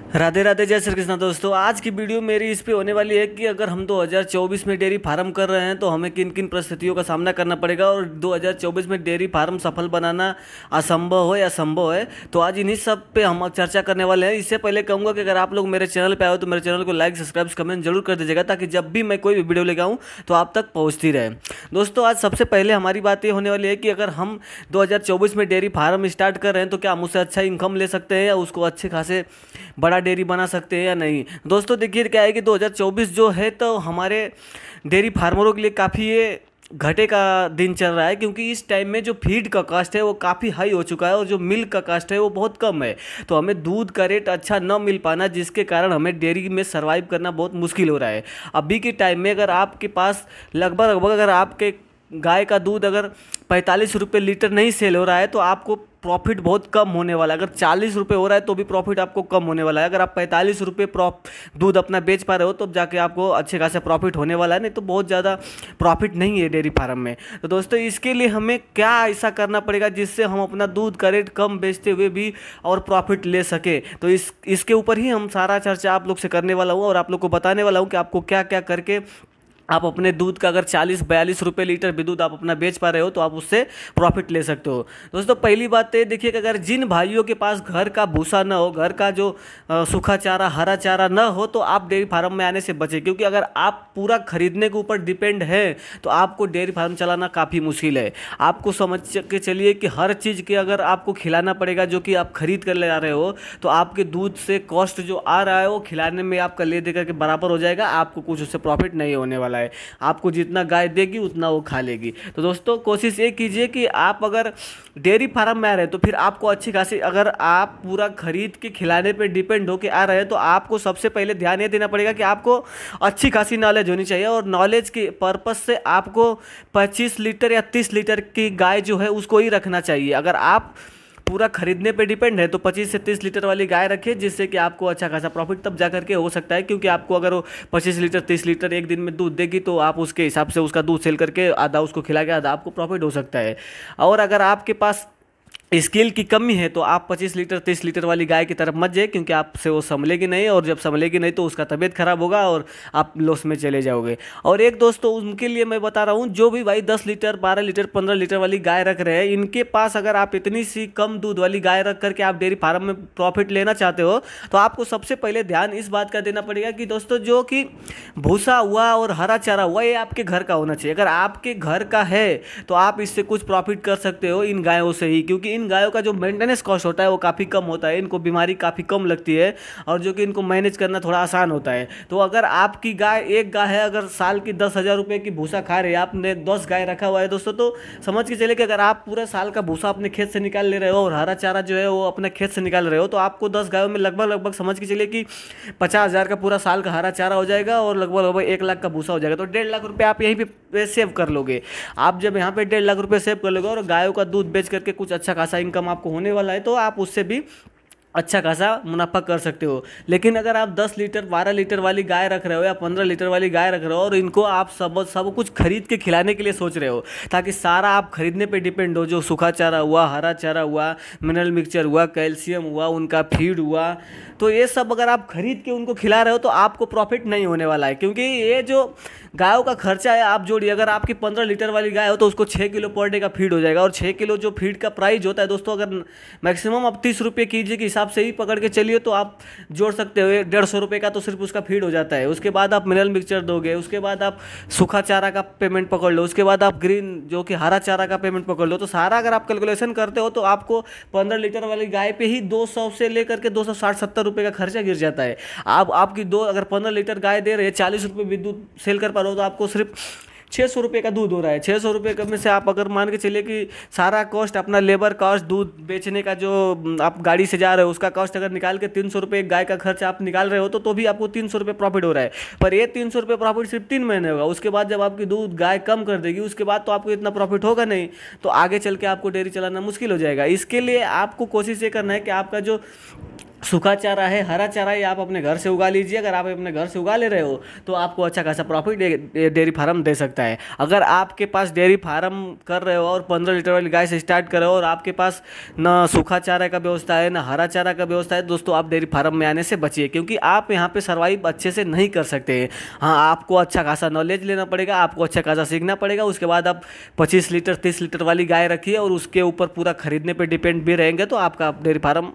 राधे राधे, जय श्री कृष्ण। दोस्तों, आज की वीडियो मेरी इस पे होने वाली है कि अगर हम 2024 में डेयरी फार्म कर रहे हैं तो हमें किन किन परिस्थितियों का सामना करना पड़ेगा और 2024 में डेयरी फार्म सफल बनाना असंभव हो या संभव है। तो आज इन्हीं सब पे हम चर्चा करने वाले हैं। इससे पहले कहूँगा कि अगर आप लोग मेरे चैनल पे आए तो मेरे चैनल को लाइक, सब्सक्राइब, कमेंट जरूर कर दीजिएगा ताकि जब भी मैं कोई भी वीडियो लेकर आऊँ तो आप तक पहुँचती रहे। दोस्तों, आज सबसे पहले हमारी बात ये होने वाली है कि अगर हम 2024 में डेयरी फार्म स्टार्ट कर रहे हैं तो क्या हम उससे अच्छा इनकम ले सकते हैं या उसको अच्छे खासे बड़ा डेयरी बना सकते हैं या नहीं। दोस्तों, देखिए क्या है कि 2024 जो है तो हमारे डेयरी फार्मरों के लिए काफ़ी ये घाटे का दिन चल रहा है, क्योंकि इस टाइम में जो फीड का कास्ट है वो काफ़ी हाई हो चुका है और जो मिल्क का कास्ट है वो बहुत कम है। तो हमें दूध का रेट अच्छा न मिल पाना, जिसके कारण हमें डेयरी में सर्वाइव करना बहुत मुश्किल हो रहा है। अभी के टाइम में अगर आपके पास लगभग अगर आपके गाय का दूध अगर 45 रुपये लीटर नहीं सेल हो रहा है तो आपको प्रॉफिट बहुत कम होने वाला है। अगर 40 रुपये हो रहा है तो भी प्रॉफिट आपको कम होने वाला है। अगर आप 45 रुपये दूध अपना बेच पा रहे हो तो जाके आपको अच्छे खासा प्रॉफिट होने वाला है, नहीं तो बहुत ज़्यादा प्रॉफिट नहीं है डेयरी फार्म में। तो दोस्तों, इसके लिए हमें क्या ऐसा करना पड़ेगा जिससे हम अपना दूध का रेट कम बेचते हुए भी और प्रॉफिट ले सके। तो इसके ऊपर ही हम सारा चर्चा आप लोग से करने वाला हूँ और आप लोग को बताने वाला हूँ कि आपको क्या क्या करके आप अपने दूध का अगर 40-42 रुपये लीटर भी दूध आप अपना बेच पा रहे हो तो आप उससे प्रॉफिट ले सकते हो। दोस्तों, पहली बात तो ये देखिए कि अगर जिन भाइयों के पास घर का भूसा ना हो, घर का जो सूखा चारा, हरा चारा ना हो, तो आप डेयरी फार्म में आने से बचें, क्योंकि अगर आप पूरा खरीदने के ऊपर डिपेंड है तो आपको डेयरी फार्म चलाना काफ़ी मुश्किल है। आपको समझ के चलिए कि हर चीज़ के अगर आपको खिलाना पड़ेगा जो कि आप खरीद कर ले आ रहे हो, तो आपके दूध से कॉस्ट जो आ रहा है वो खिलाने में आपका ले दे करके बराबर हो जाएगा। आपको कुछ उससे प्रॉफिट नहीं होने वाला है। आपको जितना गाय देगी उतना वो खा लेगी। तो दोस्तों, कोशिश ये कीजिए कि आप अगर डेयरी फार्म में आ रहे हैं तो फिर आपको अच्छी खासी, अगर आप पूरा खरीद के खिलाने पे डिपेंड होके आ रहे हैं तो आपको सबसे पहले ध्यान ये देना पड़ेगा कि आपको अच्छी खासी नॉलेज होनी चाहिए। और नॉलेज के पर्पज से आपको 25 लीटर या 30 लीटर की गाय जो है उसको ही रखना चाहिए। अगर आप पूरा खरीदने पे डिपेंड है तो 25 से 30 लीटर वाली गाय रखिए, जिससे कि आपको अच्छा खासा प्रॉफिट तब जा करके हो सकता है। क्योंकि आपको अगर वो 25 लीटर 30 लीटर एक दिन में दूध देगी तो आप उसके हिसाब से उसका दूध सेल करके आधा उसको खिला के आधा आपको प्रॉफिट हो सकता है। और अगर आपके पास स्किल की कमी है तो आप 25 लीटर 30 लीटर वाली गाय की तरफ मत जाइए, क्योंकि आपसे वो संभलेगी नहीं, और जब संभलेगी नहीं तो उसका तबीयत खराब होगा और आप लॉस में चले जाओगे। और एक दोस्तों, उनके लिए मैं बता रहा हूँ जो भी भाई 10 लीटर 12 लीटर 15 लीटर वाली गाय रख रहे हैं, इनके पास अगर आप इतनी सी कम दूध वाली गाय रख करके आप डेयरी फार्म में प्रॉफिट लेना चाहते हो तो आपको सबसे पहले ध्यान इस बात का देना पड़ेगा कि दोस्तों, जो कि भूसा हुआ और हरा चारा हुआ ये आपके घर का होना चाहिए। अगर आपके घर का है तो आप इससे कुछ प्रॉफिट कर सकते हो इन गायों से ही, क्योंकि इन गायों का जो मेंटेनेंस कॉस्ट होता है वो काफ़ी कम होता है, इनको बीमारी काफ़ी कम लगती है और जो कि इनको मैनेज करना थोड़ा आसान होता है। तो अगर आपकी गाय, एक गाय है, अगर साल की 10,000 रुपये की भूसा खा रही है, आपने 10 गाय रखा हुआ है दोस्तों, तो समझ के चले कि अगर आप पूरा साल का भूसा अपने खेत से निकाल ले रहे हो और हरा चारा जो है वो अपने खेत से निकाल रहे हो, तो आपको 10 गायों में लगभग समझ के चलिए कि 50,000 का पूरा साल का हरा चारा हो जाएगा और लगभग 1 लाख का भूसा हो जाएगा। तो 1.5 लाख रुपये आप यहीं पे सेव कर लोगे। आप जब यहाँ पे 1.5 लाख रुपये सेव कर लोगे और गायों का दूध बेच करके कुछ अच्छा खासा इनकम आपको होने वाला है, तो आप उससे भी अच्छा खासा मुनाफा कर सकते हो। लेकिन अगर आप 10 लीटर 12 लीटर वाली गाय रख रहे हो या 15 लीटर वाली गाय रख रहे हो और इनको आप सब कुछ खरीद के खिलाने के लिए सोच रहे हो, ताकि सारा आप खरीदने पे डिपेंड हो, जो सूखा चारा हुआ, हरा चारा हुआ, मिनरल मिक्सचर हुआ, कैल्शियम हुआ, उनका फीड हुआ, तो ये सब अगर आप खरीद के उनको खिला रहे हो तो आपको प्रॉफिट नहीं होने वाला है। क्योंकि ये जो गायों का खर्चा है आप जोड़िए, अगर आपकी 15 लीटर वाली गाय हो तो उसको 6 किलो पर डे का फीड हो जाएगा। और 6 किलो जो फीड का प्राइस होता है दोस्तों, अगर मैक्सिमम आप 30 रुपये कीजिए के हिसाब से ही पकड़ के चलिए तो आप जोड़ सकते हो 150 रुपये का तो सिर्फ उसका फीड हो जाता है। उसके बाद आप मिनरल मिक्सचर दोगे, उसके बाद आप सूखा चारा का पेमेंट पकड़ लो, उसके बाद आप ग्रीन जो कि हरा चारा का पेमेंट पकड़ लो, तो सारा अगर आप कैलकुलेशन करते हो तो आपको 15 लीटर वाली गाय पे ही 200 से लेकर के 260-70 रुपये का खर्चा गिर जाता है। आप आपकी दो अगर 15 लीटर गाय दे रहे हैं, 40 रुपये भी दूध सेल कर पा रहे हो, तो आपको सिर्फ 600 रुपये का दूध हो रहा है। 600 रुपये में से आप अगर मान के चलिए कि सारा कॉस्ट, अपना लेबर कॉस्ट, दूध बेचने का जो आप गाड़ी से जा रहे हो उसका कॉस्ट अगर निकाल के 300 रुपये एक गाय का खर्च आप निकाल रहे हो तो भी आपको 300 रुपये प्रॉफिट हो रहा है। पर ये 300 रुपये प्रॉफिट सिर्फ 3 महीने होगा। उसके बाद जब आपकी दूध गाय कम कर देगी उसके बाद तो आपको इतना प्रॉफिट होगा नहीं, तो आगे चल के आपको डेयरी चलाना मुश्किल हो जाएगा। इसके लिए आपको कोशिश ये करना है कि आपका जो सूखा चारा है, हरा चारा है, आप अपने घर से उगा लीजिए। अगर आप अपने घर से उगा ले रहे हो तो आपको अच्छा खासा प्रॉफिट डेयरी फार्म दे सकता है। अगर आपके पास डेयरी फार्म कर रहे हो और 15 लीटर वाली गाय से स्टार्ट कर रहे हो और आपके पास ना सूखा चारा का व्यवस्था है ना हरा चारा का व्यवस्था है, दोस्तों आप डेयरी फार्म में आने से बचिए, क्योंकि आप यहाँ पे सर्वाइव अच्छे से नहीं कर सकते हैं। हाँ, आपको अच्छा खासा नॉलेज लेना पड़ेगा, आपको अच्छा खासा सीखना पड़ेगा। उसके बाद आप 25 लीटर 30 लीटर वाली गाय रखिए और उसके ऊपर पूरा खरीदने पर डिपेंड भी रहेंगे तो आपका डेयरी फार्म